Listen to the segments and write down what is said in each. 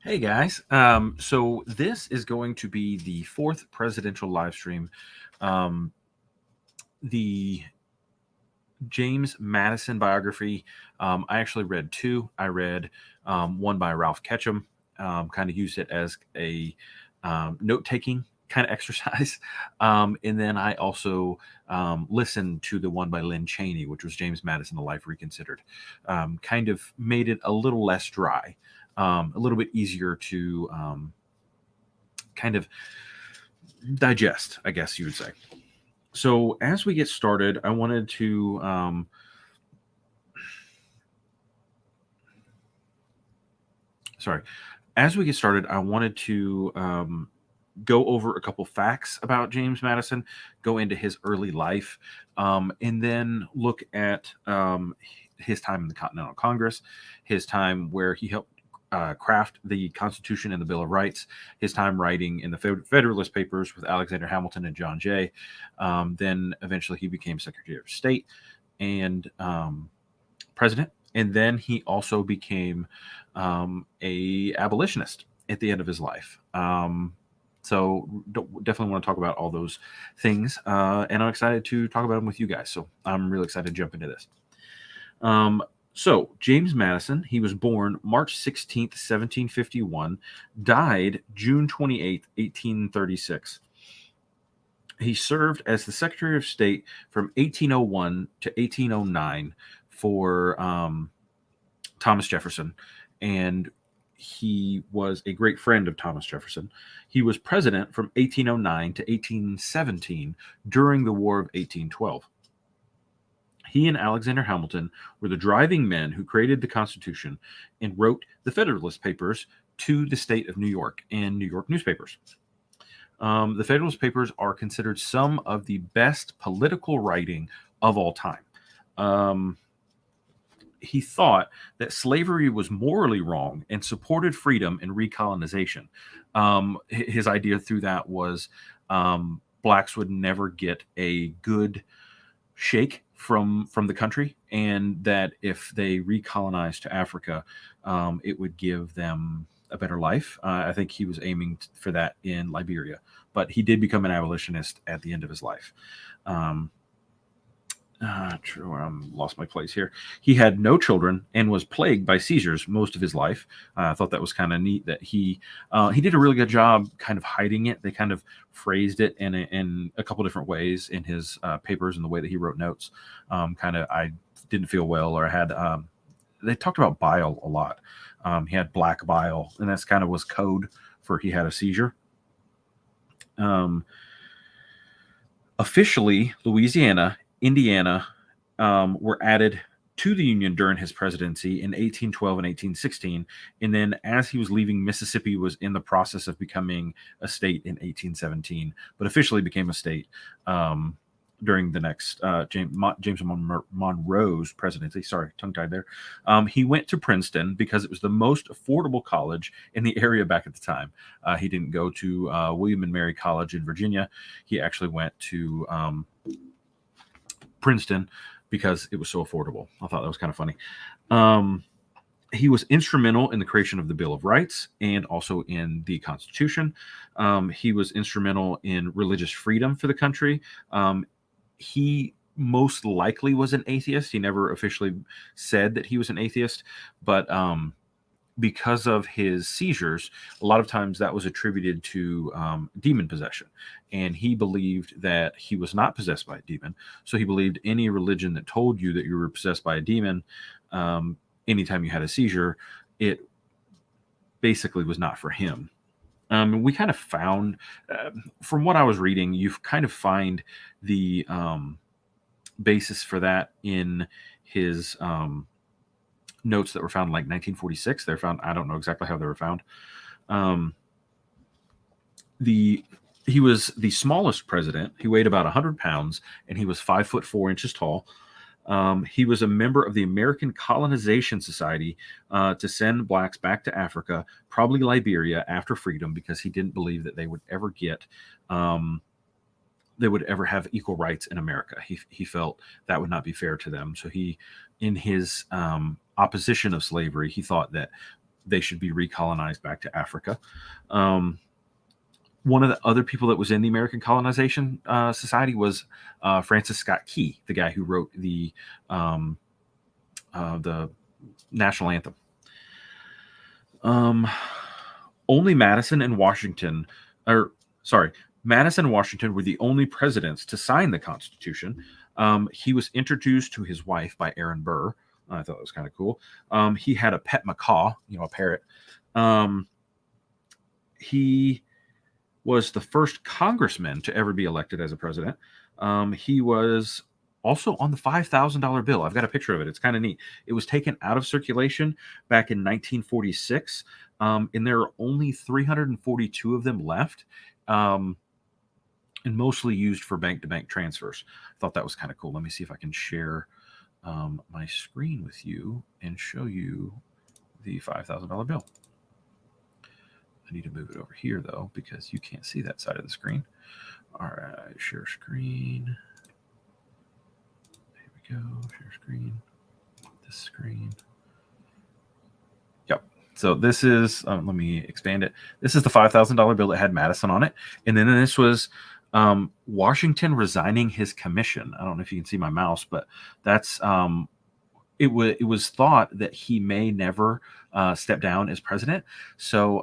Hey guys. So this is going to be the fourth presidential live stream. Um, the James Madison biography. I actually read two. I read one by Ralph Ketchum, kind of used it as a note taking kind of exercise. And then I also listened to the one by Lynn Cheney, which was James Madison, A Life Reconsidered. Kind of made it a little less dry, a little bit easier to kind of digest, I guess you would say. So as we get started, I wanted to as we get started, I wanted to go over a couple facts about James Madison, go into his early life, and then look at his time in the Continental Congress, his time where he helped craft the Constitution and the Bill of Rights, his time writing in the Federalist Papers with Alexander Hamilton and John Jay. Then eventually he became Secretary of State and president. And then he also became a abolitionist at the end of his life. So definitely want to talk about all those things. And I'm excited to talk about them with you guys. So I'm really excited to jump into this. So James Madison, he was born March 16th, 1751, died June 28th, 1836. He served as the Secretary of State from 1801 to 1809 for Thomas Jefferson, and he was a great friend of Thomas Jefferson. He was president from 1809 to 1817 during the War of 1812. He and Alexander Hamilton were the driving men who created the Constitution and wrote the Federalist Papers to the state of New York and New York newspapers. The Federalist Papers are considered some of the best political writing of all time. He thought that slavery was morally wrong and supported freedom and recolonization. His idea through that was blacks would never get a good shake from the country, and that if they recolonized to Africa, it would give them a better life. I think he was aiming for that in Liberia, but he did become an abolitionist at the end of his life. Lost my place here. He had no children and was plagued by seizures most of his life. I thought that was kind of neat that he did a really good job kind of hiding it. They kind of phrased it in a couple different ways in his papers and the way that he wrote notes. I didn't feel well, or I had they talked about bile a lot. He had black bile, and that's kind of was code for he had a seizure. Officially, Louisiana, Indiana were added to the Union during his presidency in 1812 and 1816. And then as he was leaving, Mississippi was in the process of becoming a state in 1817, but officially became a state during the next James Monroe's presidency. Sorry, tongue-tied there. He went to Princeton because it was the most affordable college in the area back at the time. He didn't go to William and Mary College in Virginia. He actually went to Princeton because it was so affordable. I thought that was kind of funny. He was instrumental in the creation of the Bill of Rights and also in the Constitution. He was instrumental in religious freedom for the country. He most likely was an atheist. He never officially said that he was an atheist, but because of his seizures, a lot of times that was attributed to demon possession. And he believed that he was not possessed by a demon. So he believed any religion that told you that you were possessed by a demon, anytime you had a seizure, it basically was not for him. We kind of found, from what I was reading, you kind of find the basis for that in his notes that were found in like 1946. They're found, I don't know exactly how they were found. He was the smallest president. He weighed about 100 pounds, and he was 5'4" tall. He was a member of the American Colonization Society to send blacks back to Africa, probably Liberia, after freedom, because he didn't believe that they would ever get they would ever have equal rights in America. He felt that would not be fair to them. So he, in his opposition of slavery, he thought that they should be recolonized back to Africa. One of the other people that was in the American Colonization Society was Francis Scott Key, the guy who wrote the national anthem. Only Madison and Washington were the only presidents to sign the Constitution. He was introduced to his wife by Aaron Burr. I thought that was kind of cool. He had a pet macaw, a parrot. He was the first congressman to ever be elected as a president. He was also on the $5,000 bill. I've got a picture of it. It's kind of neat. It was taken out of circulation back in 1946, and there are only 342 of them left, and mostly used for bank-to-bank transfers. I thought that was kind of cool. Let me see if I can share my screen with you and show you the $5,000 bill. I need to move it over here, though, because you can't see that side of the screen. All right, share screen. There we go, share screen. This screen. Yep. So this is, let me expand it. This is the $5,000 bill that had Madison on it. And then this was Washington resigning his commission. I don't know if you can see my mouse, but that's it was thought that he may never step down as president. So,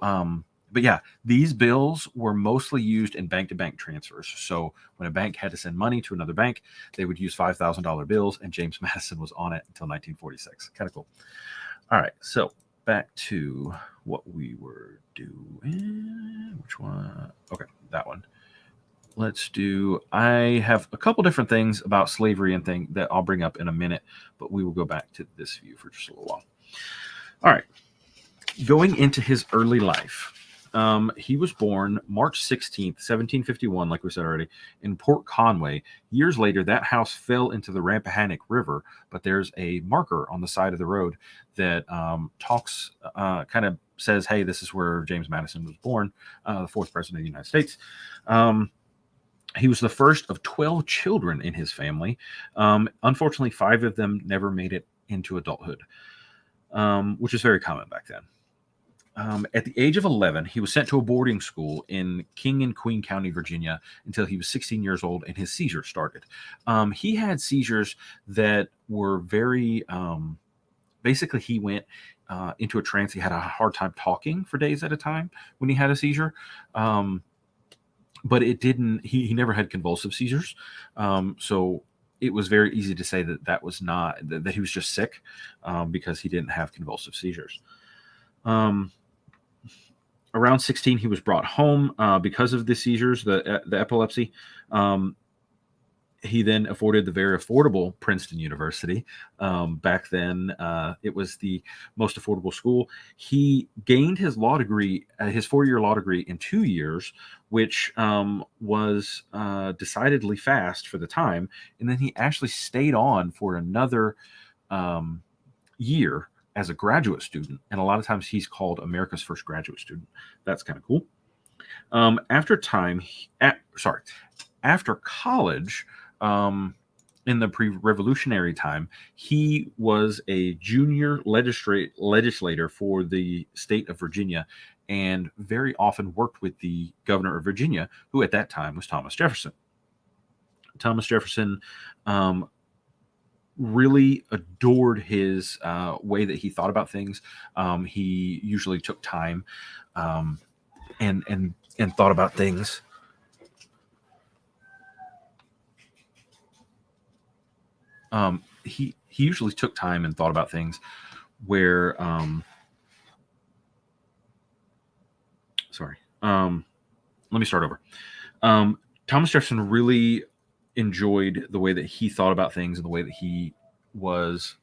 but yeah, these bills were mostly used in bank-to-bank transfers. So when a bank had to send money to another bank, they would use $5,000 bills, and James Madison was on it until 1946. Kind of cool. All right, so back to what we were doing. Which one? Okay, that one. Let's do, I have a couple different things about slavery and thing that I'll bring up in a minute, but we will go back to this view for just a little while. All right. Going into his early life, he was born March 16th, 1751, like we said already, in Port Conway. Years later, that house fell into the Rappahannock River, but there's a marker on the side of the road that talks, kind of says, hey, this is where James Madison was born, the fourth president of the United States. He was the first of 12 children in his family. Unfortunately, 5 of them never made it into adulthood, which is very common back then. At the age of 11, he was sent to a boarding school in King and Queen County, Virginia, until he was 16 years old and his seizures started. He had seizures that were very, basically he went into a trance. He had a hard time talking for days at a time when he had a seizure. But it didn't, he never had convulsive seizures. So it was very easy to say that that was not, that he was just sick because he didn't have convulsive seizures. Around 16, he was brought home because of the seizures, the epilepsy. He then afforded the very affordable Princeton University. Back then, it was the most affordable school. He gained his law degree, his 4-year law degree, in 2 years, which was decidedly fast for the time. And then he actually stayed on for another year as a graduate student. And a lot of times he's called America's first graduate student. That's kind of cool. After college, in the pre-revolutionary time, he was a junior legislator for the state of Virginia, and very often worked with the governor of Virginia, who at that time was Thomas Jefferson. Thomas Jefferson really adored his way that he thought about things. He usually took time and thought about things. He usually took time and thought about things where let me start over. Thomas Jefferson really enjoyed the way that he thought about things and the way that he was.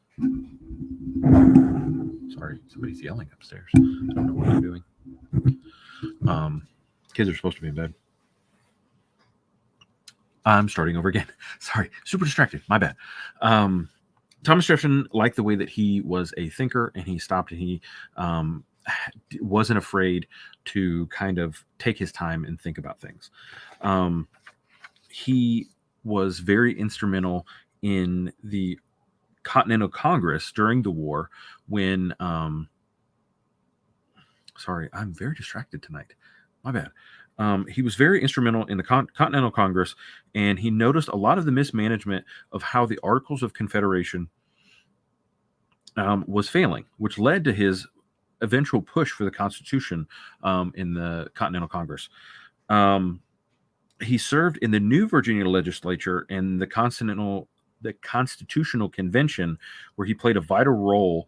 Sorry, somebody's yelling upstairs. I don't know what they're doing. Kids are supposed to be in bed. I'm starting over again. Sorry, super distracted. My bad. Thomas Jefferson liked the way that he was a thinker, and he stopped and he wasn't afraid to kind of take his time and think about things. He was very instrumental in the Continental Congress during the war when Sorry, I'm very distracted tonight. My bad. He was very instrumental in the Continental Congress, and he noticed a lot of the mismanagement of how the Articles of Confederation was failing, which led to his eventual push for the Constitution in the Continental Congress. Um, he served in the new Virginia legislature and the Constitutional Convention, where he played a vital role.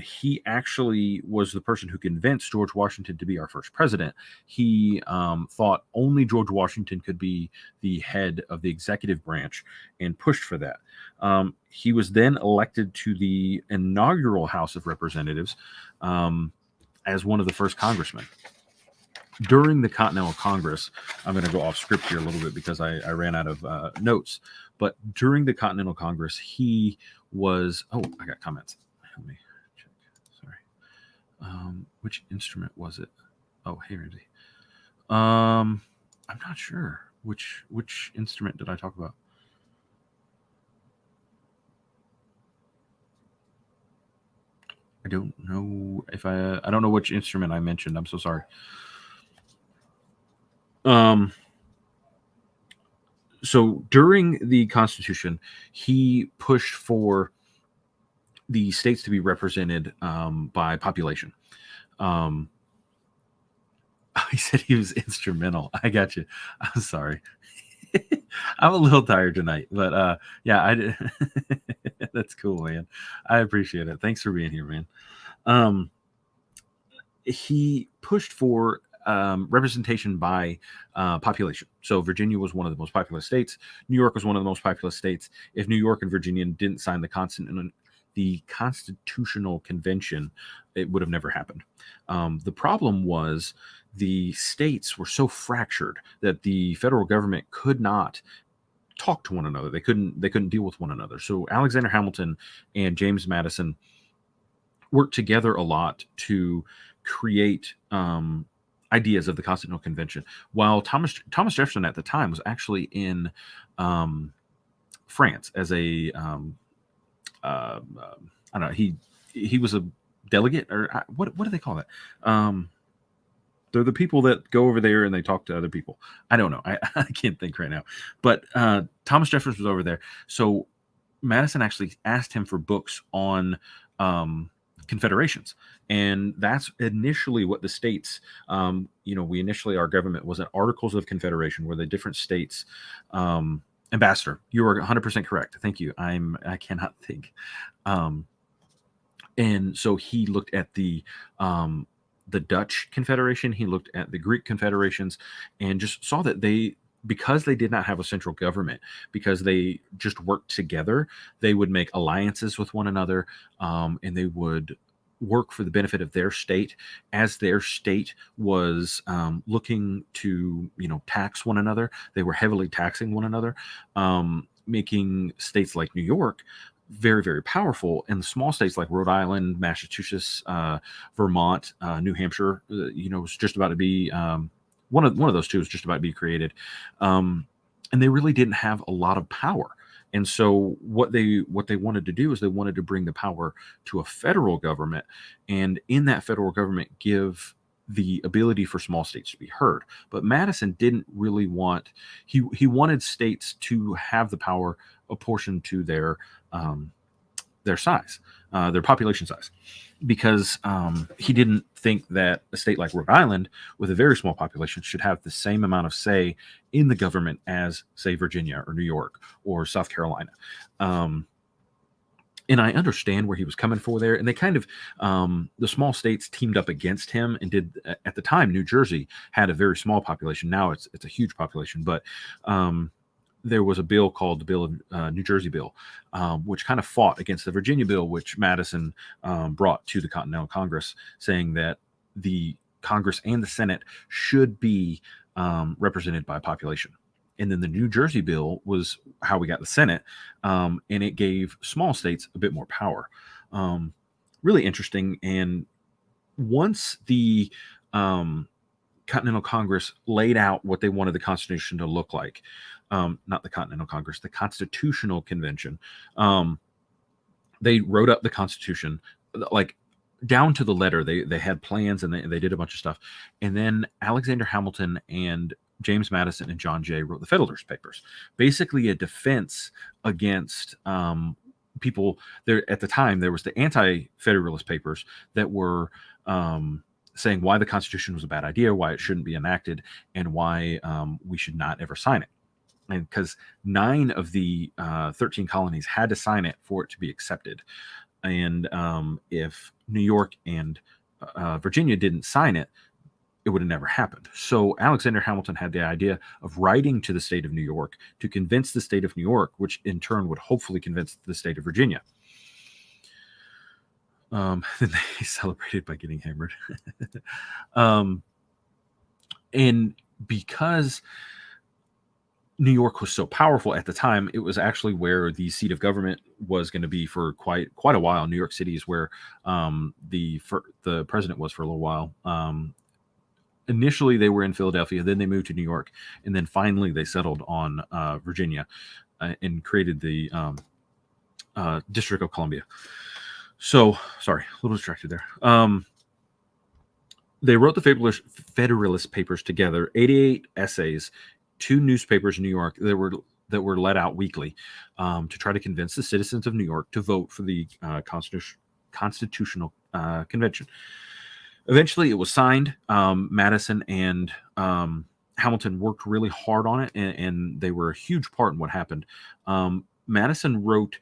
He actually was the person who convinced George Washington to be our first president. He thought only George Washington could be the head of the executive branch and pushed for that. He was then elected to the inaugural House of Representatives as one of the first congressmen. During the Continental Congress, I'm going to go off script here a little bit because I ran out of notes. But during the Continental Congress, he was. Oh, I got comments. Let me check. Sorry. Which instrument was it? Oh, hey, Ramsey. I'm not sure which instrument did I talk about. I don't know if I don't know which instrument I mentioned. I'm so sorry. So during the Constitution, he pushed for the states to be represented by population. He said he was instrumental. I got you. I'm sorry. I'm a little tired tonight, but yeah, I did. That's cool, man. I appreciate it. Thanks for being here, man. He pushed for representation by population. So Virginia was one of the most populous states. New York was one of the most populous states. If New York and Virginia didn't sign the Constitutional Convention, it would have never happened. The problem was the states were so fractured that the federal government could not talk to one another. They couldn't deal with one another. So Alexander Hamilton and James Madison worked together a lot to create ideas of the Continental Convention. While Thomas Jefferson at the time was actually in France as a I don't know, he was a delegate, or what do they call that? They're the people that go over there and they talk to other people. I don't know. I can't think right now. But Thomas Jefferson was over there. So Madison actually asked him for books on confederations. And that's initially what the states, our government was an Articles of Confederation, where the different states, Ambassador, you are 100% correct. Thank you. I cannot think. And so he looked at the Dutch Confederation, he looked at the Greek confederations, and just saw that because they did not have a central government, because they just worked together, they would make alliances with one another, and they would work for the benefit of their state. As their state was looking to, tax one another, they were heavily taxing one another, making states like New York very, very powerful, and the small states like Rhode Island, Massachusetts, Vermont, New Hampshire, was just about to be one of those two was just about to be created, and they really didn't have a lot of power. And so what they wanted to do is they wanted to bring the power to a federal government, and in that federal government give the ability for small states to be heard. But Madison didn't really want, he wanted states to have the power apportioned to their size, their population size, because he didn't think that a state like Rhode Island, with a very small population, should have the same amount of say in the government as, say, Virginia or New York or South Carolina. And I understand where he was coming for there. And they kind of, the small states teamed up against him and did, at the time, New Jersey had a very small population. Now it's a huge population, but there was a bill called the Bill of New Jersey Bill, which kind of fought against the Virginia bill, which Madison brought to the Continental Congress, saying that the Congress and the Senate should be represented by population. And then the New Jersey bill was how we got the Senate, and it gave small states a bit more power. Really interesting. And once the Continental Congress laid out what they wanted the Constitution to look like, not the Continental Congress, the Constitutional Convention, they wrote up the Constitution, like down to the letter. They had plans, and they did a bunch of stuff. And then Alexander Hamilton and James Madison and John Jay wrote the Federalist Papers, basically a defense against people. There at the time, there was the anti-Federalist Papers that were saying why the Constitution was a bad idea, why it shouldn't be enacted, and why we should not ever sign it. And because 9 of the 13 colonies had to sign it for it to be accepted. And if New York and Virginia didn't sign it, it would have never happened. So Alexander Hamilton had the idea of writing to the state of New York to convince the state of New York, which in turn would hopefully convince the state of Virginia. Then they celebrated by getting hammered. And because New York was so powerful at the time, it was actually where the seat of government was going to be for quite a while. New York City is where the president was for a little while. Initially, they were in Philadelphia, then they moved to New York, and then finally they settled on Virginia and created the District of Columbia. So, sorry, a little distracted there. They wrote the Federalist Papers together, 88 essays, 2 newspapers in New York that were let out weekly to try to convince the citizens of New York to vote for the Constitutional Convention. Eventually, it was signed. Madison and Hamilton worked really hard on it, and they were a huge part in what happened. Madison wrote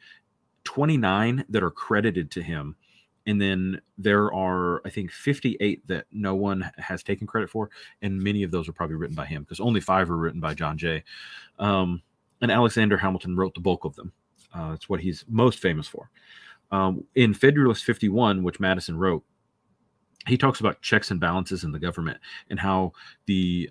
29 that are credited to him, and then there are, I think, 58 that no one has taken credit for, and many of those are probably written by him, because only 5 were written by John Jay. And Alexander Hamilton wrote the bulk of them. It's what he's most famous for. In Federalist 51, which Madison wrote, he talks about checks and balances in the government, and how the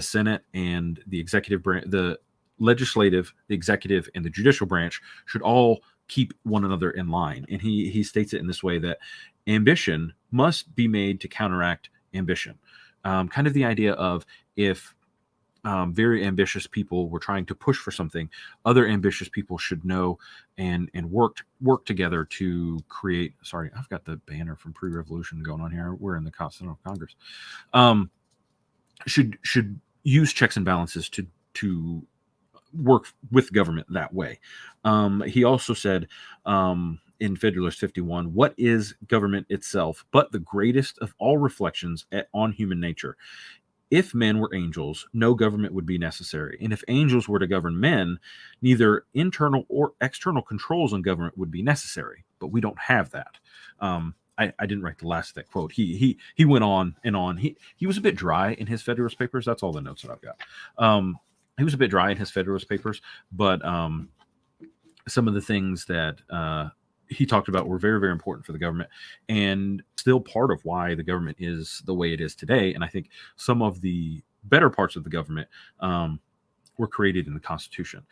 Senate and the executive branch, the legislative, the executive, and the judicial branch should all keep one another in line. And he states it in this way, that ambition must be made to counteract ambition. Kind of the idea of, if very ambitious people were trying to push for something, other ambitious people should know and work together to create. Sorry, I've got the banner from pre-revolution going on here. We're in the Continental Congress. Should use checks and balances to work with government that way. He also said in Federalist 51, "What is government itself but the greatest of all reflections on human nature? If men were angels, no government would be necessary. And if angels were to govern men, neither internal or external controls on government would be necessary." But we don't have that. I didn't write the last of that quote. He went on and on. He was a bit dry in his Federalist Papers. That's all the notes that I've got. He was a bit dry in his Federalist Papers, but some of the things that he talked about were very, very important for the government, and still part of why the government is the way it is today. And I think some of the better parts of the government were created in the Constitution.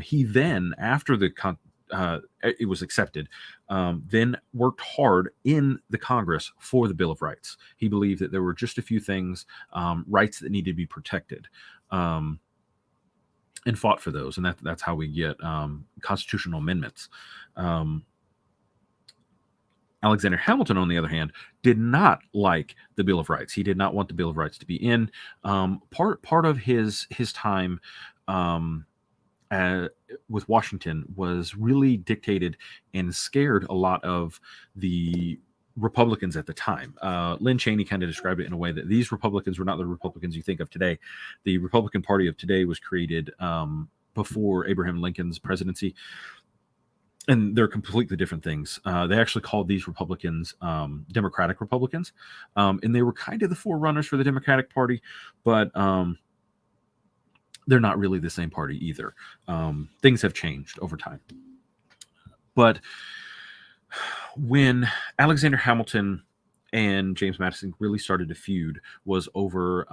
He then, after it was accepted, then worked hard in the Congress for the Bill of Rights. He believed that there were just a few things, rights that needed to be protected. And fought for those, and that's how we get constitutional amendments. Alexander Hamilton, on the other hand, did not like the Bill of Rights. He did not want the Bill of Rights to be in. Part of his time with Washington was really dictated and scared a lot of the Republicans at the time. Lynn Cheney kind of described it in a way that these Republicans were not the Republicans you think of today. The Republican Party of today was created before Abraham Lincoln's presidency, and they're completely different things. They actually called these Republicans Democratic Republicans, and they were kind of the forerunners for the Democratic Party, but they're not really the same party either. Things have changed over time. But when Alexander Hamilton and James Madison really started to feud was over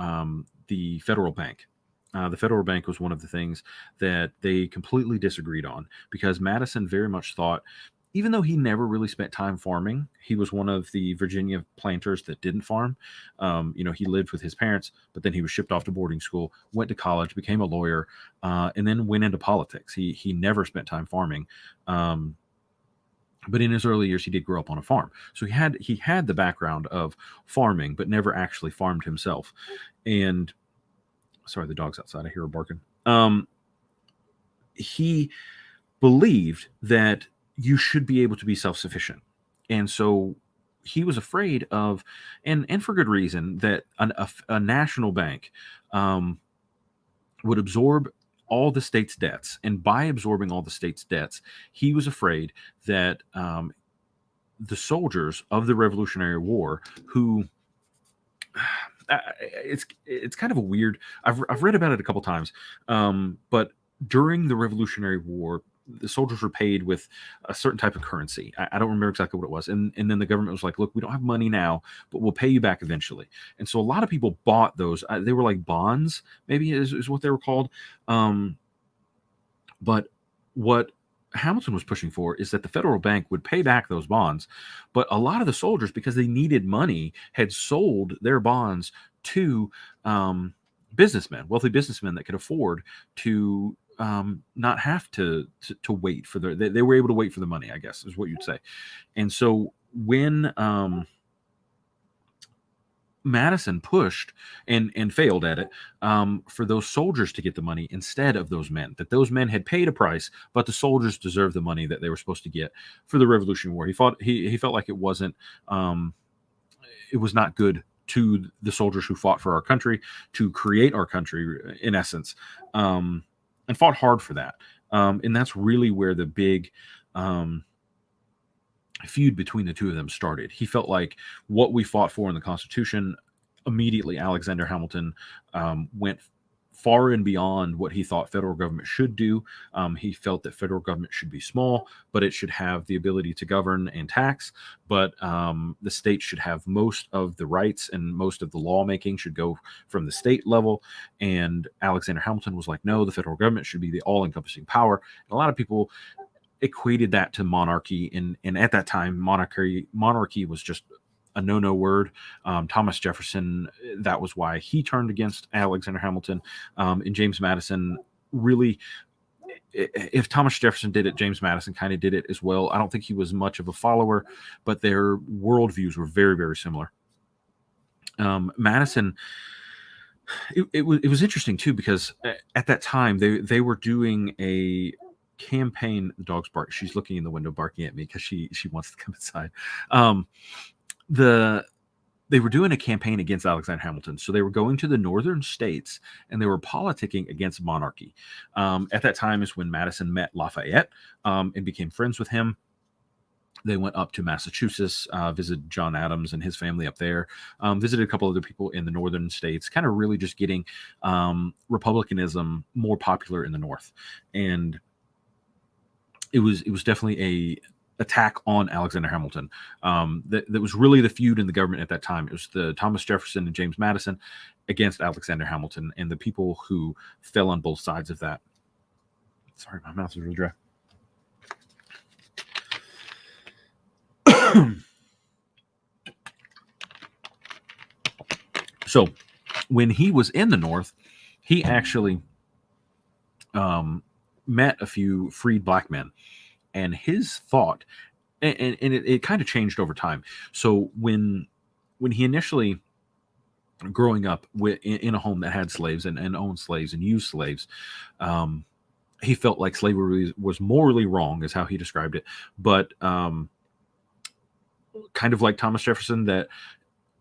the federal bank. The federal bank was one of the things that they completely disagreed on, because Madison very much thought, even though he never really spent time farming, he was one of the Virginia planters that didn't farm. He lived with his parents, but then he was shipped off to boarding school, went to college, became a lawyer, and then went into politics. He never spent time farming. But in his early years, he did grow up on a farm, so he had the background of farming, but never actually farmed himself. And sorry, the dog's outside. I hear her barking. He believed that you should be able to be self-sufficient, and so he was afraid of, and for good reason, that a national bank um, would absorb all the state's debts, and by absorbing all the state's debts, he was afraid that the soldiers of the Revolutionary War, who it's kind of a weird. I've read about it a couple times, but during the Revolutionary War, the soldiers were paid with a certain type of currency. I don't remember exactly what it was, and then the government was like, "Look, we don't have money now, but we'll pay you back eventually." And so a lot of people bought those. They were like bonds, maybe is what they were called. Um, but what Hamilton was pushing for is that the federal bank would pay back those bonds. But a lot of the soldiers, because they needed money, had sold their bonds to wealthy businessmen that could afford to not have to wait for they were able to wait for the money, I guess is what you'd say. And so when Madison pushed and failed at it, for those soldiers to get the money instead of those men. That those men had paid a price, but the soldiers deserved the money that they were supposed to get for the Revolutionary War. He felt like it was not good to the soldiers who fought for our country to create our country, in essence, and fought hard for that. And that's really where the big feud between the two of them started. He felt like what we fought for in the Constitution, immediately Alexander Hamilton went far and beyond what he thought federal government should do. He felt that federal government should be small, but it should have the ability to govern and tax. But the state should have most of the rights, and most of the lawmaking should go from the state level. And Alexander Hamilton was like, no, the federal government should be the all-encompassing power. And a lot of people equated that to monarchy, and at that time monarchy was just a no word. Thomas Jefferson, that was why he turned against Alexander Hamilton. And James Madison, really, if Thomas Jefferson did it, James Madison kind of did it as well. I don't think he was much of a follower, but their worldviews were very, very similar. Madison, it was interesting too, because at that time they were doing a campaign. The dog's bark. She's looking in the window, barking at me because she wants to come inside. They were doing a campaign against Alexander Hamilton, so they were going to the northern states and they were politicking against monarchy. At that time is when Madison met Lafayette and became friends with him. They went up to Massachusetts, visited John Adams and his family up there, visited a couple other people in the northern states, kind of really just getting republicanism more popular in the north. And it was definitely a attack on Alexander Hamilton. That was really the feud in the government at that time. It was the Thomas Jefferson and James Madison against Alexander Hamilton, and the people who fell on both sides of that. Sorry, my mouth is really dry. So when he was in the North, he actually met a few freed black men, and his thought, and it kind of changed over time. So when he initially, growing up in a home that had slaves and owned slaves and used slaves, he felt like slavery was morally wrong, is how he described it. But kind of like Thomas Jefferson, that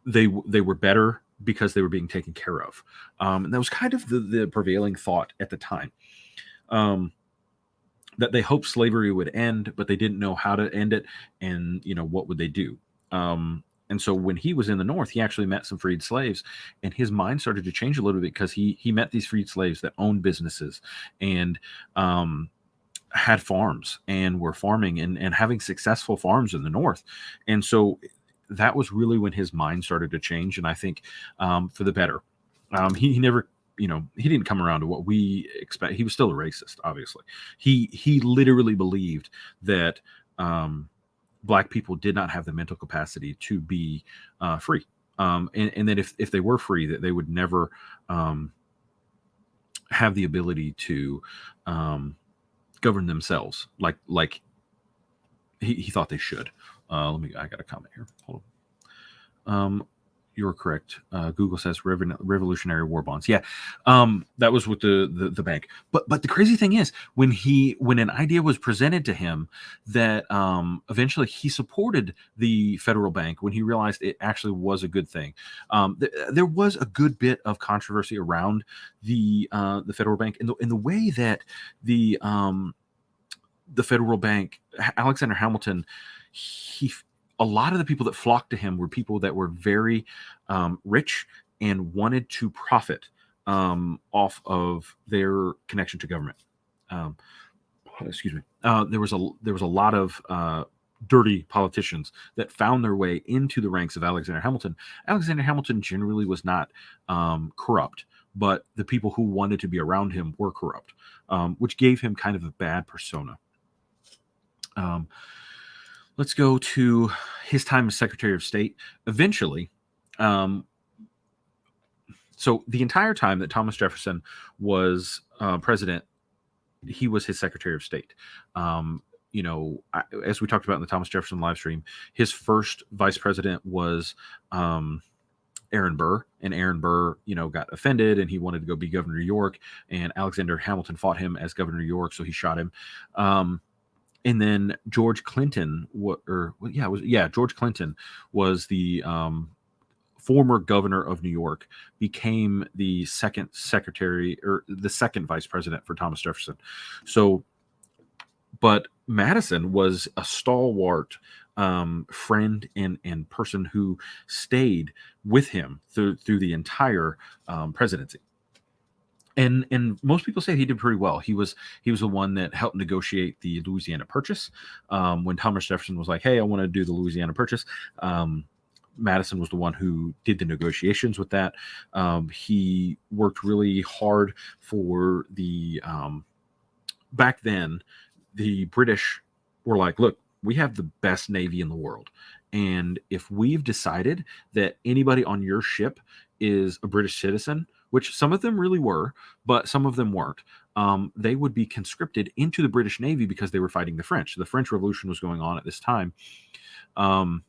they were better because they were being taken care of. And that was kind of the prevailing thought at the time. That they hoped slavery would end, but they didn't know how to end it, and what would they do. And so when he was in the North, he actually met some freed slaves, and his mind started to change a little bit, because he met these freed slaves that owned businesses and had farms and were farming and having successful farms in the North. And so that was really when his mind started to change, and I think for the better. He never, he didn't come around to what we expect. He was still a racist, obviously. He literally believed that black people did not have the mental capacity to be free, and that if they were free, that they would never have the ability to govern themselves like he thought they should. I got a comment here. Hold on. You're correct. Google says Revolutionary War bonds. Yeah, that was with the bank. But the crazy thing is, when an idea was presented to him that eventually he supported the federal bank when he realized it actually was a good thing. There was a good bit of controversy around the federal bank in the way that the federal bank, Alexander Hamilton, a lot of the people that flocked to him were people that were very rich and wanted to profit off of their connection to government. Excuse me. There was a lot of dirty politicians that found their way into the ranks of Alexander Hamilton. Alexander Hamilton generally was not corrupt, but the people who wanted to be around him were corrupt, which gave him kind of a bad persona. Let's go to his time as Secretary of State. Eventually, so the entire time that Thomas Jefferson was president, he was his Secretary of State. As we talked about in the Thomas Jefferson live stream, his first vice president was Aaron Burr, and Aaron Burr, got offended and he wanted to go be governor of New York, and Alexander Hamilton fought him as governor of New York, so he shot him. And then George Clinton, George Clinton was the former governor of New York, became the second secretary or the second vice president for Thomas Jefferson. So, but Madison was a stalwart friend and person who stayed with him through the entire presidency. And most people say he did pretty well. He was the one that helped negotiate the Louisiana Purchase. When Thomas Jefferson was like, "Hey, I want to do the Louisiana Purchase," Madison was the one who did the negotiations with that. He worked really hard for the back then. The British were like, "Look, we have the best Navy in the world, and if we've decided that anybody on your ship is a British citizen," which some of them really were, but some of them weren't, they would be conscripted into the British Navy because they were fighting the French. The French Revolution was going on at this time. And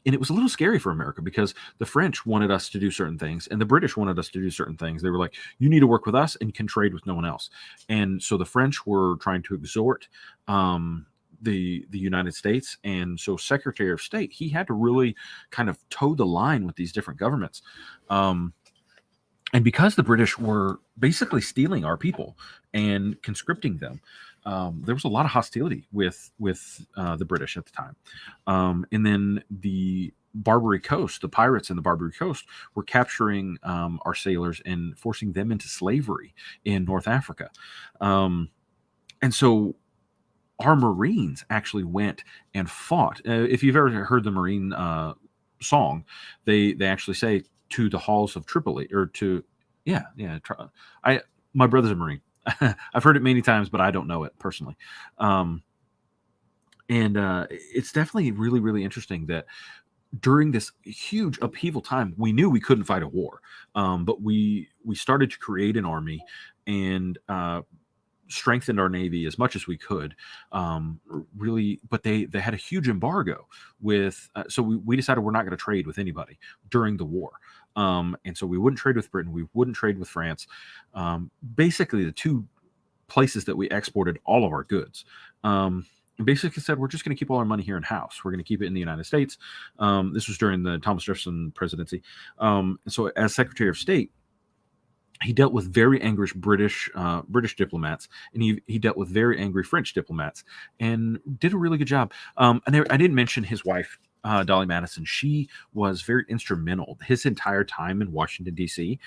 it was a little scary for America because the French wanted us to do certain things and the British wanted us to do certain things. They were like, you need to work with us and you can trade with no one else. And so the French were trying to exhort the United States. And so Secretary of State, he had to really kind of toe the line with these different governments. And because the British were basically stealing our people and conscripting them, there was a lot of hostility with the British at the time. And then the Barbary Coast, the pirates in the Barbary Coast were capturing our sailors and forcing them into slavery in North Africa. And so our Marines actually went and fought. If you've ever heard the Marine song, they actually say, to the halls of Tripoli, or to, my brother's a Marine. I've heard it many times, but I don't know it personally. And it's definitely really, really interesting that during this huge upheaval time, we knew we couldn't fight a war, but we started to create an army and strengthened our Navy as much as we could. Really, but they had a huge embargo with, so we decided we're not going to trade with anybody during the war. And so we wouldn't trade with Britain. We wouldn't trade with France. Basically, the two places that we exported all of our goods. Basically said, we're just going to keep all our money here in house. We're going to keep it in the United States. This was during the Thomas Jefferson presidency. And so as Secretary of State, he dealt with very angry British diplomats, and he dealt with very angry French diplomats, and did a really good job. And I didn't mention his wife, Dolly Madison. She was very instrumental his entire time in Washington, D.C.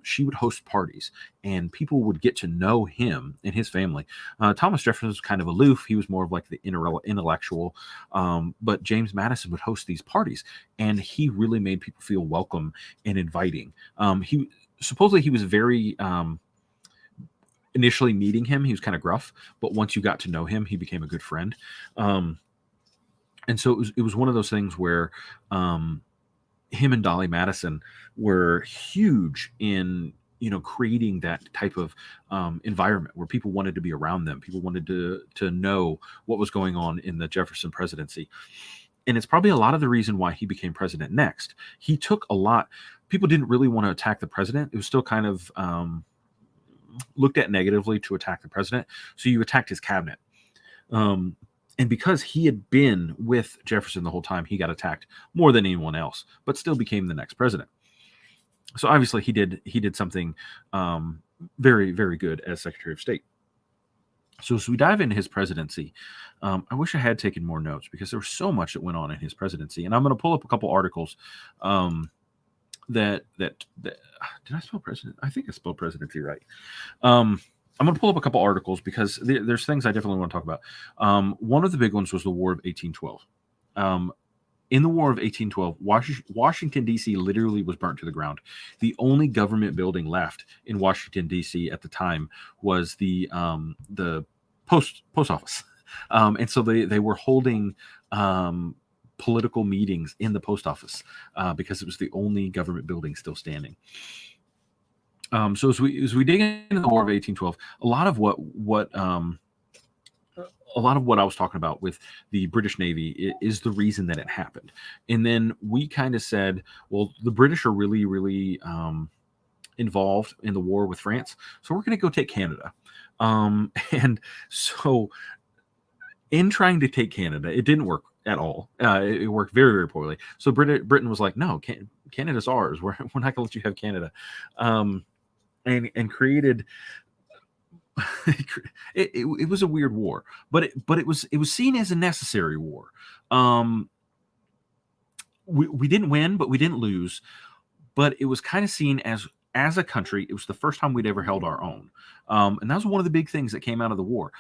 She would host parties, and people would get to know him and his family. Thomas Jefferson was kind of aloof. He was more of like the intellectual, but James Madison would host these parties, and he really made people feel welcome and inviting. Supposedly he was very, initially meeting him, he was kind of gruff, but once you got to know him, he became a good friend. And so it was one of those things where him and Dolly Madison were huge in creating that type of environment where people wanted to be around them. People wanted to know what was going on in the Jefferson presidency. And it's probably a lot of the reason why he became president next. He took a lot. People didn't really want to attack the president. It was still kind of looked at negatively to attack the president. So you attacked his cabinet. And because he had been with Jefferson the whole time, he got attacked more than anyone else, but still became the next president. So obviously he did something very, very good as Secretary of State. So as we dive into his presidency, I wish I had taken more notes because there was so much that went on in his presidency. And I'm going to pull up a couple articles that did I spell president? I think I spelled presidency right. I'm going to pull up a couple articles because there's things I definitely want to talk about. One of the big ones was the War of 1812. In the War of 1812, Washington, D.C. literally was burnt to the ground. The only government building left in Washington, D.C. at the time was the post office. And so they were holding political meetings in the post office because it was the only government building still standing. So as we dig into the War of 1812, a lot of what I was talking about with the British Navy is the reason that it happened. And then we kind of said, well, the British are really, really involved in the war with France, so we're going to go take Canada. And so in trying to take Canada, it didn't work at all. It worked very, very poorly. So Britain was like, no, Canada's ours. We're not going to let you have Canada. And created it was a weird war, but it was seen as a necessary war. We didn't win, but we didn't lose. But it was kind of seen as a country. It was the first time we'd ever held our own, and that was one of the big things that came out of the war.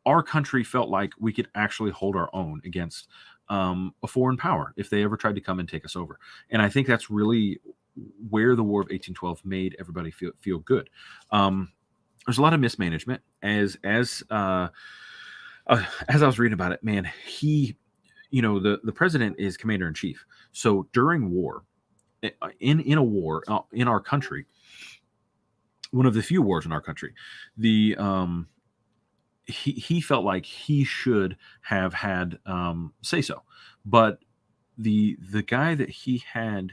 Our country felt like we could actually hold our own against a foreign power if they ever tried to come and take us over. And I think that's really where the War of 1812 made everybody feel good. There's a lot of mismanagement as I was reading about it, man. The president is commander in chief. So during war, in a war in our country, one of the few wars in our country, he felt like he should have had say so, but the guy that he had,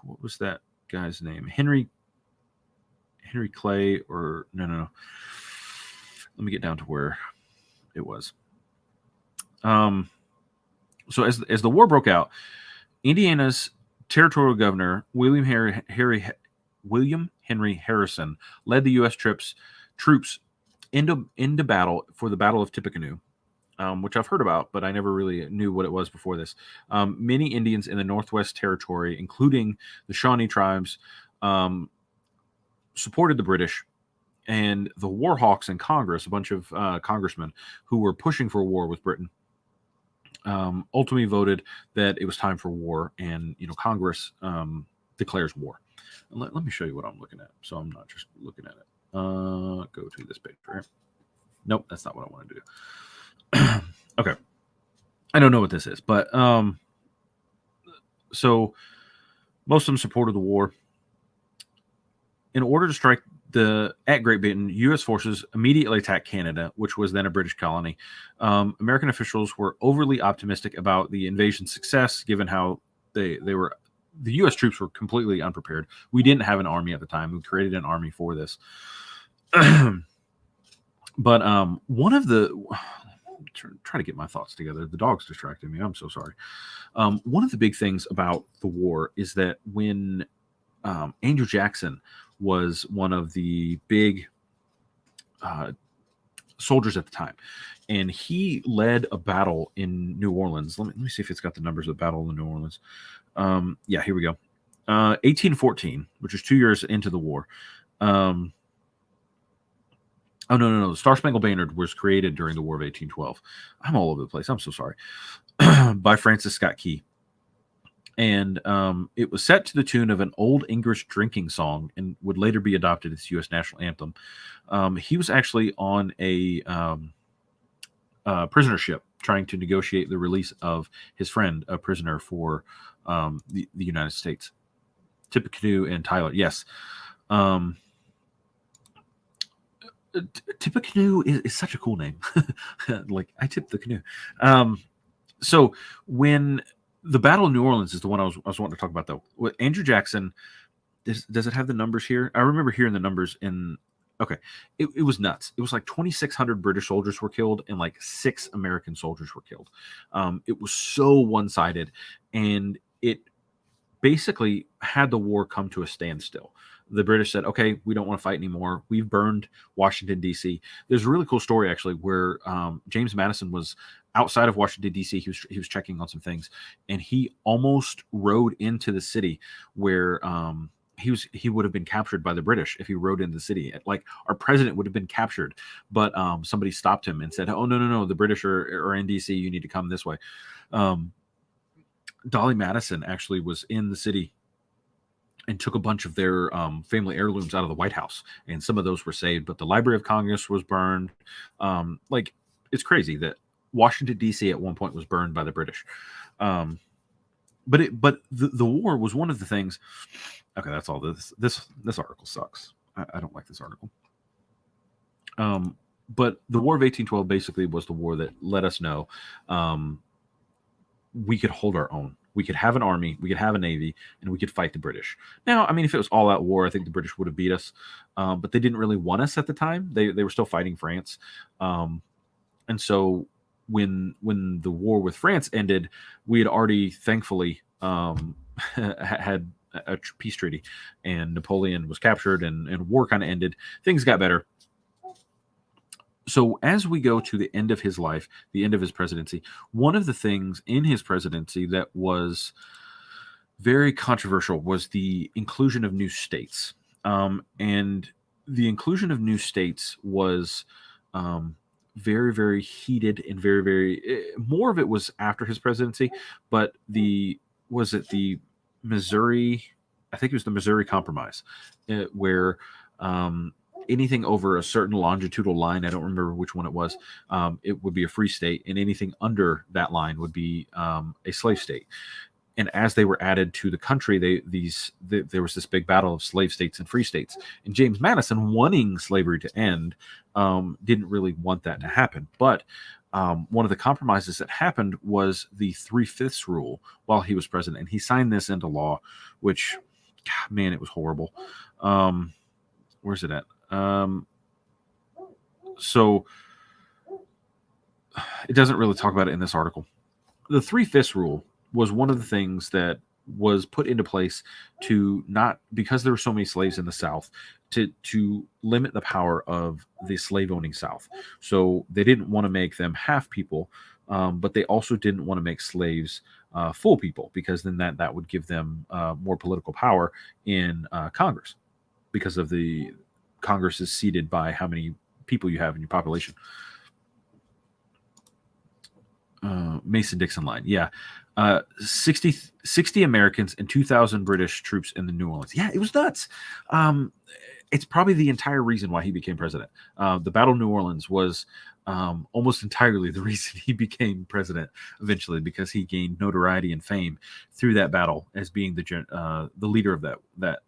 what was that guy's name? Henry Clay, or no. Let me get down to where it was. So as the war broke out, Indiana's territorial governor William Henry Harrison led the U.S. troops into battle for the Battle of Tippecanoe, which I've heard about, but I never really knew what it was before this. Many Indians in the Northwest Territory, including the Shawnee tribes, supported the British, and the War Hawks in Congress, a bunch of congressmen who were pushing for a war with Britain, ultimately voted that it was time for war, and Congress declares war. Let me show you what I'm looking at, so I'm not just looking at it. Go to this page, right? Nope, that's not what I want to do. Okay, I don't know what this is, but so most of them supported the war. In order to strike at Great Britain, U.S. forces immediately attacked Canada, which was then a British colony. American officials were overly optimistic about the invasion's success, given how the U.S. troops were completely unprepared. We didn't have an army at the time. We created an army for this. But one of the try to get my thoughts together. The dog's distracting me. I'm so sorry. One of the big things about the war is that when Andrew Jackson was one of the big soldiers at the time, and he led a battle in New Orleans. Let me see if it's got the numbers of the battle in New Orleans. Yeah, here we go. 1814, which is 2 years into the war. Oh, no. The Star Spangled Banner was created during the War of 1812. I'm all over the place. I'm so sorry. By Francis Scott Key. And it was set to the tune of an old English drinking song and would later be adopted as U.S. national anthem. He was actually on a prisoner ship trying to negotiate the release of his friend, a prisoner for the United States. Tippecanoe and Tyler, yes. Um, Tip a canoe is such a cool name. Like I tipped the canoe. So when the Battle of New Orleans is the one I was wanting to talk about though. With Andrew Jackson, does it have the numbers here? I remember hearing the numbers in. Okay, it was nuts. It was like 2,600 British soldiers were killed and like 6 American soldiers were killed. It was so one sided, and it basically had the war come to a standstill. The British said, "Okay, we don't want to fight anymore. We've burned Washington D.C." There's a really cool story actually where James Madison was outside of Washington D.C. He was checking on some things, and he almost rode into the city where he would have been captured by the British if he rode into the city. Like our president would have been captured, but somebody stopped him and said, "Oh no, the British are in D.C. You need to come this way." Um, Dolly Madison actually was in the city and took a bunch of their family heirlooms out of the White House, and some of those were saved. But the Library of Congress was burned. Like it's crazy that Washington D.C. at one point was burned by the British. But the war was one of the things. Okay, that's all. This article sucks. I don't like this article. But the War of 1812 basically was the war that let us know we could hold our own. We could have an army, we could have a navy, and we could fight the British. Now, I mean, if it was all-out war, I think the British would have beat us, but they didn't really want us at the time. They were still fighting France, and so when the war with France ended, we had already thankfully had a peace treaty, and Napoleon was captured, and war kind of ended. Things got better. So as we go to the end of his life, the end of his presidency, one of the things in his presidency that was very controversial was the inclusion of new states. And the inclusion of new states was very, very heated and very, very, more of it was after his presidency, but was it the Missouri, I think it was the Missouri Compromise, where anything over a certain longitudinal line, I don't remember which one it was, it would be a free state, and anything under that line would be a slave state. And as they were added to the country, there was this big battle of slave states and free states. And James Madison, wanting slavery to end, didn't really want that to happen. But one of the compromises that happened was the 3/5 rule while he was president. And he signed this into law, which, God, man, it was horrible. Where's it at? So it doesn't really talk about it in this article. The 3/5 rule was one of the things that was put into place to not, because there were so many slaves in the South, to limit the power of the slave owning South. So they didn't want to make them half people, but they also didn't want to make slaves full people, because then that would give them more political power in Congress, because of the Congress is seated by how many people you have in your population. Mason-Dixon line. Yeah. 60 Americans and 2,000 British troops in the New Orleans. Yeah, it was nuts. It's probably the entire reason why he became president. The Battle of New Orleans was almost entirely the reason he became president eventually, because he gained notoriety and fame through that battle as being the leader of that.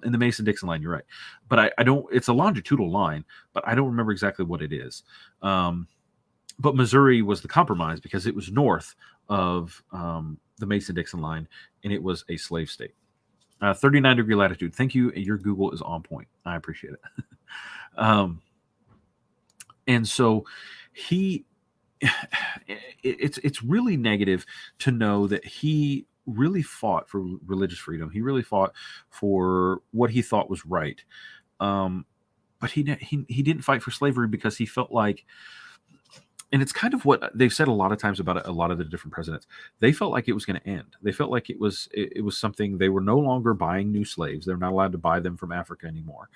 In the Mason-Dixon line, you're right. But I don't, it's a longitudinal line, but I don't remember exactly what it is. But Missouri was the compromise because it was north of the Mason-Dixon line, and it was a slave state. 39-degree latitude. Thank you. Your Google is on point. I appreciate it. And so it's really negative to know that he really fought for religious freedom. He really fought for what he thought was right. But he didn't fight for slavery because he felt like, and it's kind of what they've said a lot of times about a lot of the different presidents. They felt like it was going to end. They felt like it was something. They were no longer buying new slaves. They're not allowed to buy them from Africa anymore.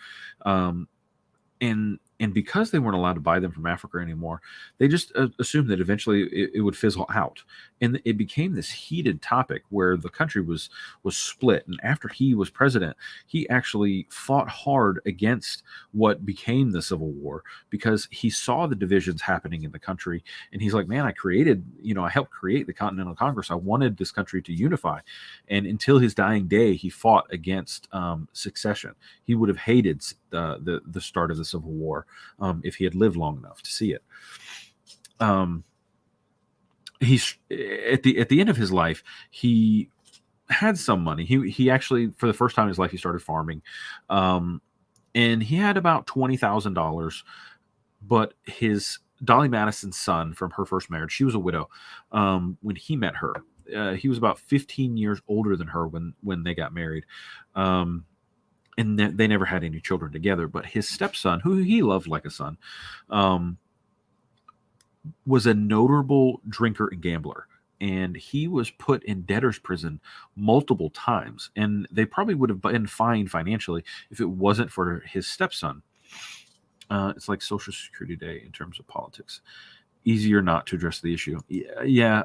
And And because they weren't allowed to buy them from Africa anymore, they just assumed that eventually it would fizzle out, and it became this heated topic where the country was split. And after he was president, he actually fought hard against what became the Civil War because he saw the divisions happening in the country, and he's like, "Man, I helped create the Continental Congress. I wanted this country to unify." And until his dying day, he fought against secession. He would have hated the start of the Civil War if he had lived long enough to see it. He's at the end of his life, he had some money. He actually, for the first time in his life, he started farming, and he had about $20,000. But his Dolly Madison's son from her first marriage, she was a widow when he met her. He was about 15 years older than her when they got married. And they never had any children together. But his stepson, who he loved like a son, was a notable drinker and gambler. And he was put in debtor's prison multiple times. And they probably would have been fined financially if it wasn't for his stepson. It's like Social Security Day in terms of politics. Easier not to address the issue. Yeah.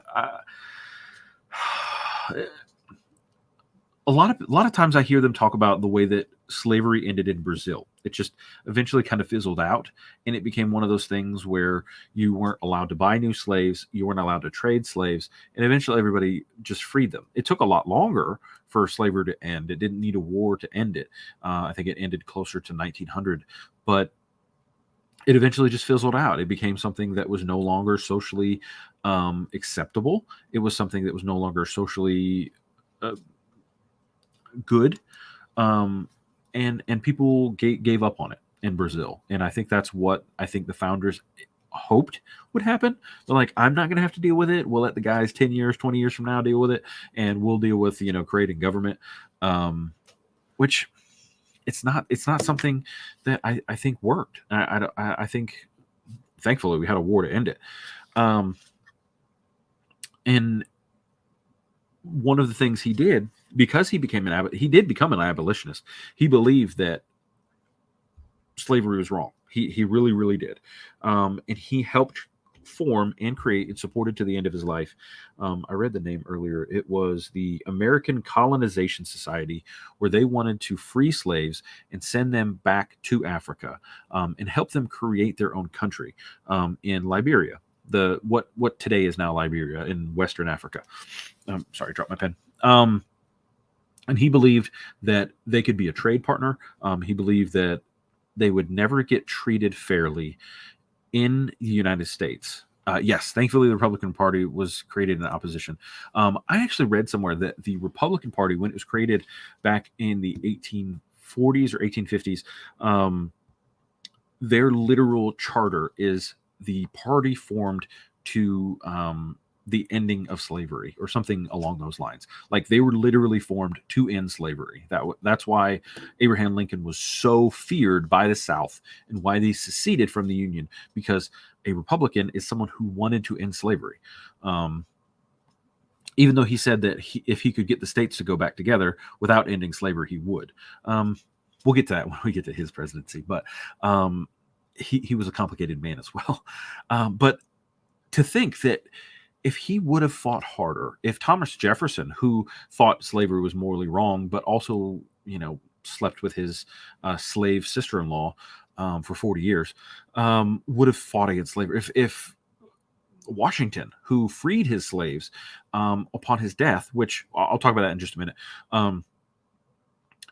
A lot of times I hear them talk about the way that slavery ended in Brazil. It just eventually kind of fizzled out, and it became one of those things where you weren't allowed to buy new slaves, you weren't allowed to trade slaves, and eventually everybody just freed them. It took a lot longer for slavery to end. It didn't need a war to end it. I think it ended closer to 1900, but it eventually just fizzled out. It became something that was no longer socially acceptable. It was something that was no longer socially good, and people gave up on it in Brazil. And I think that's what I think the founders hoped would happen. They're like, I'm not going to have to deal with it. We'll let the guys 10 years, 20 years from now deal with it, and we'll deal with creating government, which it's not something that I think worked. I think thankfully we had a war to end it. And one of the things he did, because he did become an abolitionist. He believed that slavery was wrong. He really, really did. And he helped form and create and supported to the end of his life. I read the name earlier. It was the American Colonization Society, where they wanted to free slaves and send them back to Africa and help them create their own country in Liberia. What today is now Liberia in Western Africa. Sorry, dropped my pen. And he believed that they could be a trade partner. He believed that they would never get treated fairly in the United States. Yes, thankfully the Republican Party was created in opposition. I actually read somewhere that the Republican Party, when it was created back in the 1840s or 1850s, their literal charter is the party formed to the ending of slavery or something along those lines. Like they were literally formed to end slavery. That's why Abraham Lincoln was so feared by the South and why they seceded from the Union, because a Republican is someone who wanted to end slavery. Even though he said that if he could get the states to go back together without ending slavery, he would. We'll get to that when we get to his presidency, but he was a complicated man as well. But to think that if he would have fought harder, if Thomas Jefferson, who thought slavery was morally wrong, but also, slept with his slave sister-in-law for 40 years, would have fought against slavery, if Washington, who freed his slaves upon his death, which I'll talk about that in just a minute,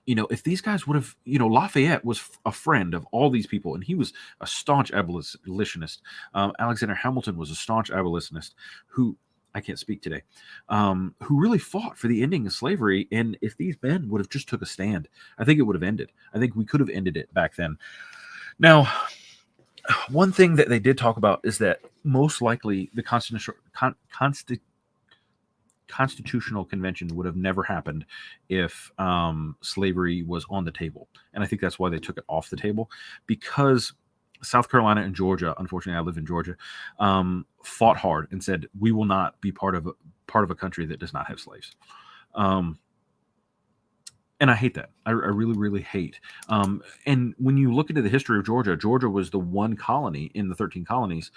if these guys would have, Lafayette was a friend of all these people, and he was a staunch abolitionist. Alexander Hamilton was a staunch abolitionist who, I can't speak today, who really fought for the ending of slavery. And if these men would have just took a stand, I think it would have ended. I think we could have ended it back then. Now, one thing that they did talk about is that most likely the Constitutional Convention would have never happened if slavery was on the table. And I think that's why they took it off the table, because South Carolina and Georgia, unfortunately I live in Georgia, fought hard and said, we will not be part of a country that does not have slaves. And I hate that. I really, really hate. And when you look into the history of Georgia, Georgia was the one colony in the 13 colonies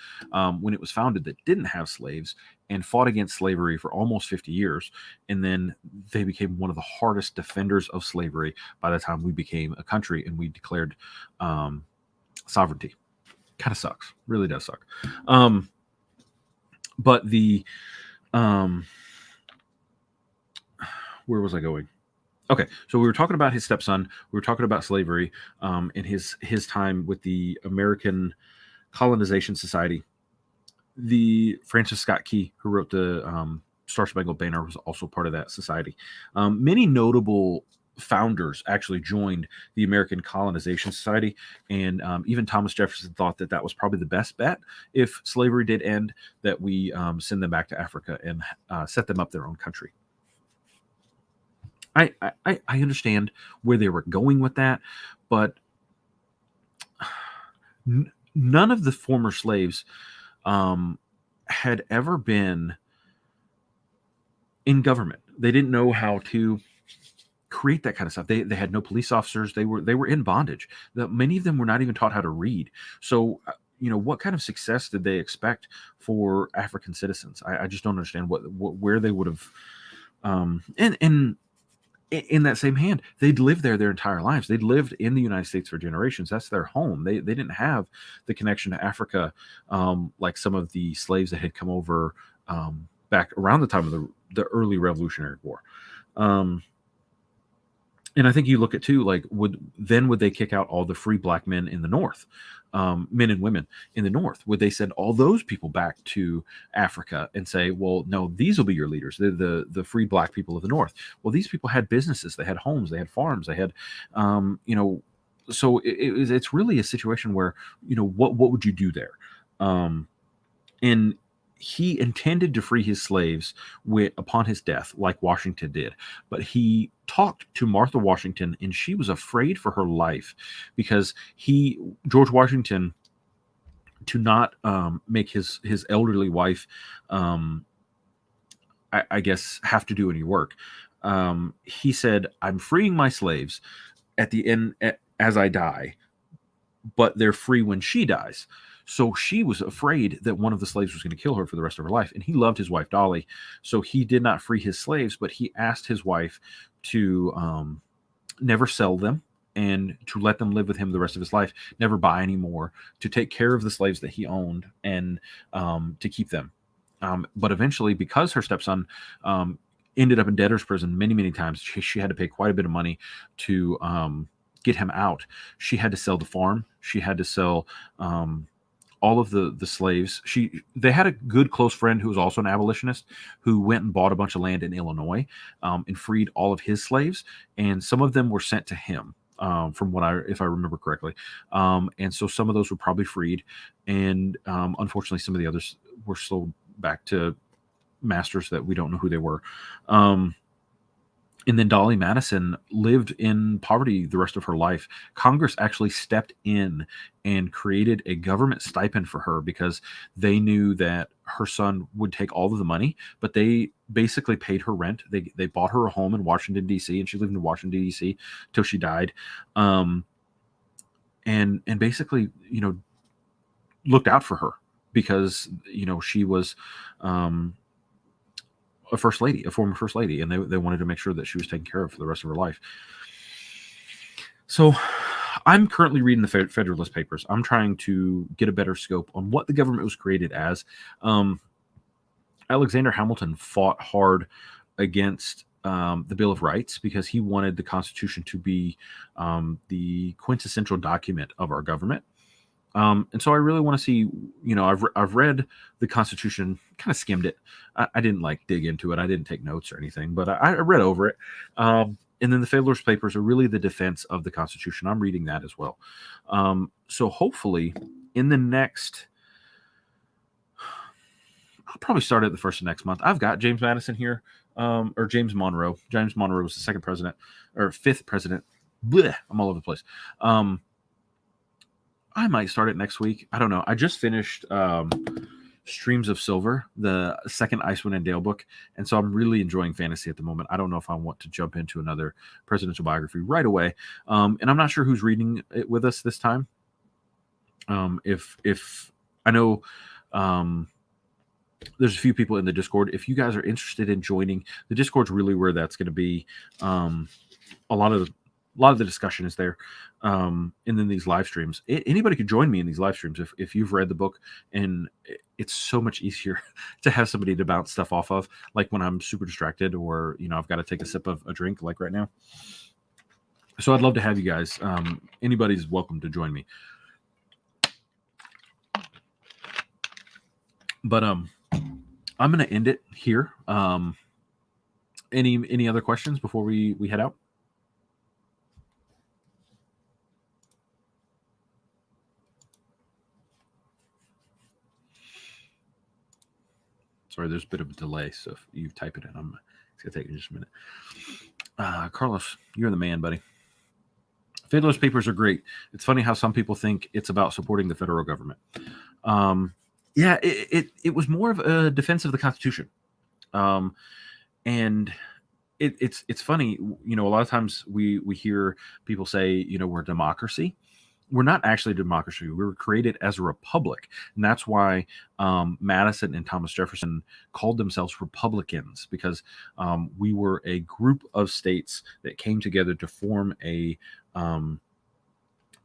when it was founded that didn't have slaves and fought against slavery for almost 50 years. And then they became one of the hardest defenders of slavery by the time we became a country and we declared sovereignty. Kind of sucks. Really does suck. But the where was I going? Okay, so we were talking about his stepson. We were talking about slavery and his time with the American Colonization Society. The Francis Scott Key, who wrote the Star Spangled Banner, was also part of that society. Many notable founders actually joined the American Colonization Society, and even Thomas Jefferson thought that that was probably the best bet if slavery did end, that we send them back to Africa and set them up their own country. I understand where they were going with that, but none of the former slaves had ever been in government. They didn't know how to create that kind of stuff. They had no police officers. They were in bondage. Many of them were not even taught how to read. So what kind of success did they expect for African citizens? I just don't understand where they would have. And in that same hand, they'd lived there their entire lives. They'd lived in the United States for generations. That's their home. They didn't have the connection to Africa like some of the slaves that had come over back around the time of the early Revolutionary War. And I think you look at too, like would they kick out all the free black men in the North, men and women in the North? Would they send all those people back to Africa and say, well, no, these will be your leaders, the free black people of the North? Well, these people had businesses, they had homes, they had farms, they had, so it's really a situation where, what would you do there? And he intended to free his slaves upon his death, like Washington did. But he talked to Martha Washington, and she was afraid for her life because George Washington, to not make his elderly wife, I guess, have to do any work. He said, "I'm freeing my slaves at the end as I die, but they're free when she dies." So she was afraid that one of the slaves was going to kill her for the rest of her life. And he loved his wife, Dolly. So he did not free his slaves, but he asked his wife to never sell them and to let them live with him the rest of his life, never buy any more, to take care of the slaves that he owned and to keep them. But eventually, because her stepson ended up in debtor's prison many, many times, she had to pay quite a bit of money to get him out. She had to sell the farm. She had to sell all of the slaves. They had a good close friend who was also an abolitionist who went and bought a bunch of land in Illinois and freed all of his slaves. And some of them were sent to him, if I remember correctly. And so some of those were probably freed. And unfortunately, some of the others were sold back to masters that we don't know who they were. And then Dolly Madison lived in poverty the rest of her life. Congress actually stepped in and created a government stipend for her because they knew that her son would take all of the money, but they basically paid her rent. They bought her a home in Washington, D.C., and she lived in Washington, D.C. till she died. And basically, looked out for her because, she was a former first lady, and they wanted to make sure that she was taken care of for the rest of her life. So I'm currently reading the Federalist Papers. I'm trying to get a better scope on what the government was created as. Alexander Hamilton fought hard against the Bill of Rights because he wanted the Constitution to be the quintessential document of our government. And so I really want to see, I've read the Constitution, kind of skimmed it. I didn't dig into it. I didn't take notes or anything, but I read over it. And then the Federalist Papers are really the defense of the Constitution. I'm reading that as well. So hopefully in the next, I'll probably start at the first of next month. I've got James Madison here, or James Monroe. James Monroe was the second president or fifth president. Blech, I'm all over the place. I might start it next week. I don't know. I just finished Streams of Silver, the second Icewind and Dale book. And so I'm really enjoying fantasy at the moment. I don't know if I want to jump into another presidential biography right away. And I'm not sure who's reading it with us this time. If I know, there's a few people in the Discord. If you guys are interested in joining, the Discord's really where that's going to be. A lot of the discussion is there, and then these live streams. Anybody could join me in these live streams if you've read the book, and it's so much easier to have somebody to bounce stuff off of, like when I'm super distracted or I've got to take a sip of a drink, like right now. So I'd love to have you guys. Anybody's welcome to join me. But I'm going to end it here. Any other questions before we head out? Sorry, there's a bit of a delay, so if you type it in, it's going to take just a minute. Carlos, you're the man, buddy. Fiddler's Papers are great. It's funny how some people think it's about supporting the federal government. Yeah, it was more of a defense of the Constitution. And it's funny, a lot of times we hear people say, we're a democracy. We're not actually a democracy. We were created as a republic. And that's why Madison and Thomas Jefferson called themselves Republicans, because we were a group of states that came together to form a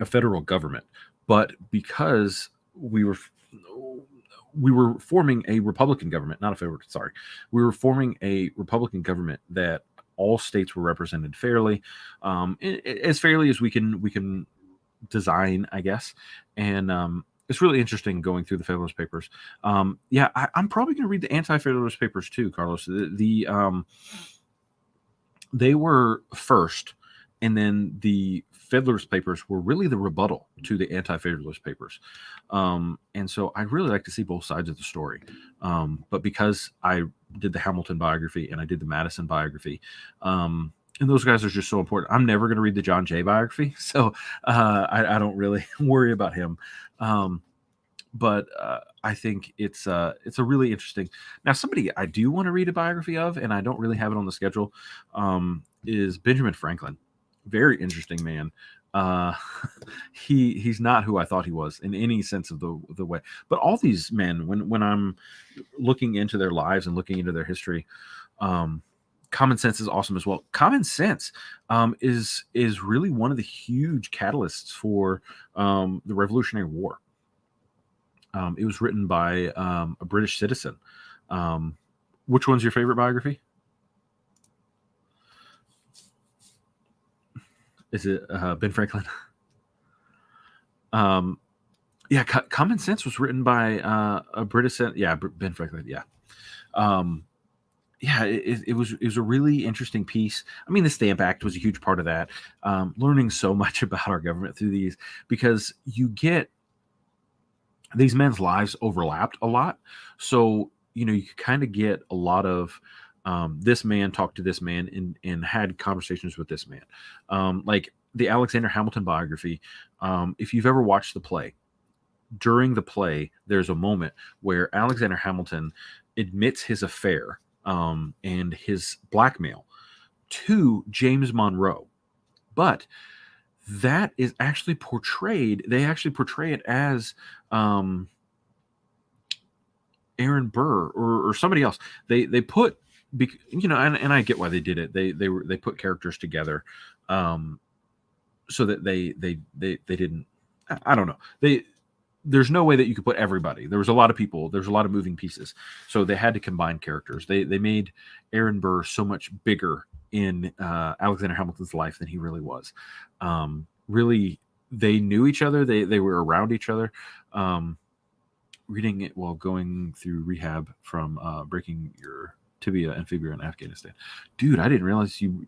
federal government. But because we were forming a Republican government, not a federal, sorry. We were forming a Republican government that all states were represented fairly, as fairly as we can design, I guess. And it's really interesting going through the Federalist Papers. Yeah, I'm probably going to read the Anti-Federalist Papers too, Carlos. They were first, and then the Federalist Papers were really the rebuttal to the Anti-Federalist Papers. And so I'd really like to see both sides of the story. But because I did the Hamilton biography and I did the Madison biography, and those guys are just so important, I'm never going to read the John Jay biography. So I don't really worry about him. But I think it's a really interesting. Now, somebody I do want to read a biography of, and I don't really have it on the schedule, is Benjamin Franklin. Very interesting man. He's not who I thought he was in any sense of the way. But all these men, when I'm looking into their lives and looking into their history, Common Sense is awesome as well. Common Sense is really one of the huge catalysts for the Revolutionary War. It was written by a British citizen. Which one's your favorite biography? Is it Ben Franklin? Yeah, Common Sense was written by a British. Yeah, Ben Franklin. Yeah. Yeah, it was a really interesting piece. I mean, the Stamp Act was a huge part of that. Learning so much about our government through these, because you get these men's lives overlapped a lot. So, you kind of get a lot of this man talked to this man and had conversations with this man. Like the Alexander Hamilton biography, if you've ever watched the play, during the play, there's a moment where Alexander Hamilton admits his affair and his blackmail to James Monroe. But that is actually portrayed, they actually portray it as Aaron Burr or somebody else. They put, and I get why they did it. They put characters together so that they didn't, I don't know. There's no way that you could put everybody. There was a lot of people. There's a lot of moving pieces. So they had to combine characters. They made Aaron Burr so much bigger in Alexander Hamilton's life than he really was. Really, they knew each other. They were around each other. Reading it while going through rehab from breaking your tibia and fibula in Afghanistan. Dude, I didn't realize you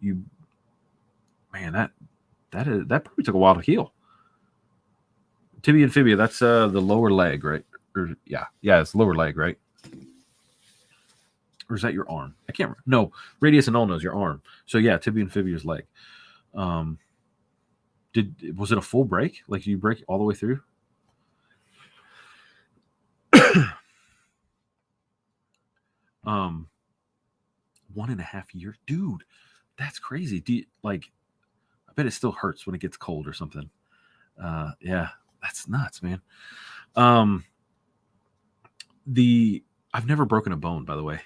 man, that probably took a while to heal. Tibia and fibula, that's the lower leg, right? Or yeah, it's lower leg, right? Or is that your arm? I can't remember. No, radius and ulna is your arm. So yeah, tibia and fibula is leg. Was it a full break? Like, you break all the way through? 1.5 years, dude. That's crazy. I bet it still hurts when it gets cold or something. Yeah, that's nuts, man. I've never broken a bone, by the way.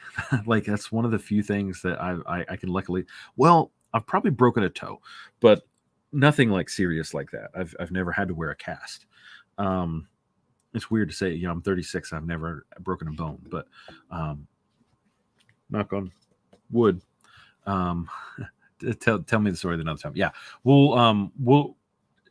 Like, that's one of the few things that I can luckily. Well, I've probably broken a toe, but nothing like serious like that. I've never had to wear a cast. It's weird to say, I'm 36. I've never broken a bone, but knock on wood. Um, tell me the story another time. Yeah, we'll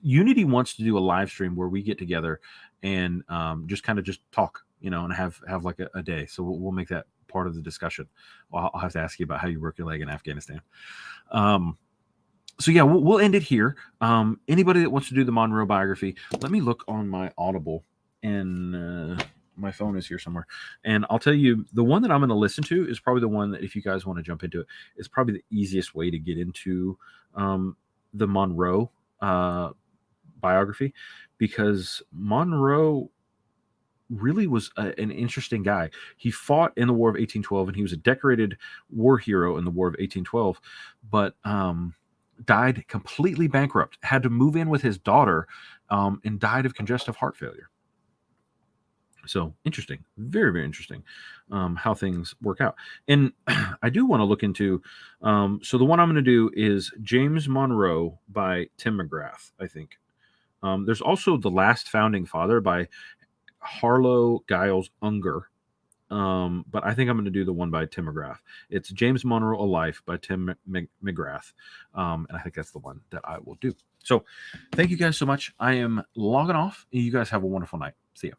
Unity wants to do a live stream where we get together and just kind of just talk, and have like a day. So we'll make that part of the discussion. I'll have to ask you about how you work your leg in Afghanistan. So yeah, we'll end it here. Anybody that wants to do the Monroe biography, let me look on my Audible, and my phone is here somewhere. And I'll tell you, the one that I'm going to listen to is probably the one that, if you guys want to jump into it, is probably the easiest way to get into the Monroe biography, because Monroe really was an interesting guy. He fought in the War of 1812, and he was a decorated war hero in the War of 1812, but died completely bankrupt, had to move in with his daughter, and died of congestive heart failure. So interesting, very, very interesting how things work out. And I do want to look into, so the one I'm going to do is James Monroe by Tim McGrath, I think. There's also The Last Founding Father by Harlow Giles Unger. But I think I'm going to do the one by Tim McGrath. It's James Monroe, A Life by Tim McGrath. And I think that's the one that I will do. So thank you guys so much. I am logging off. You guys have a wonderful night. See ya.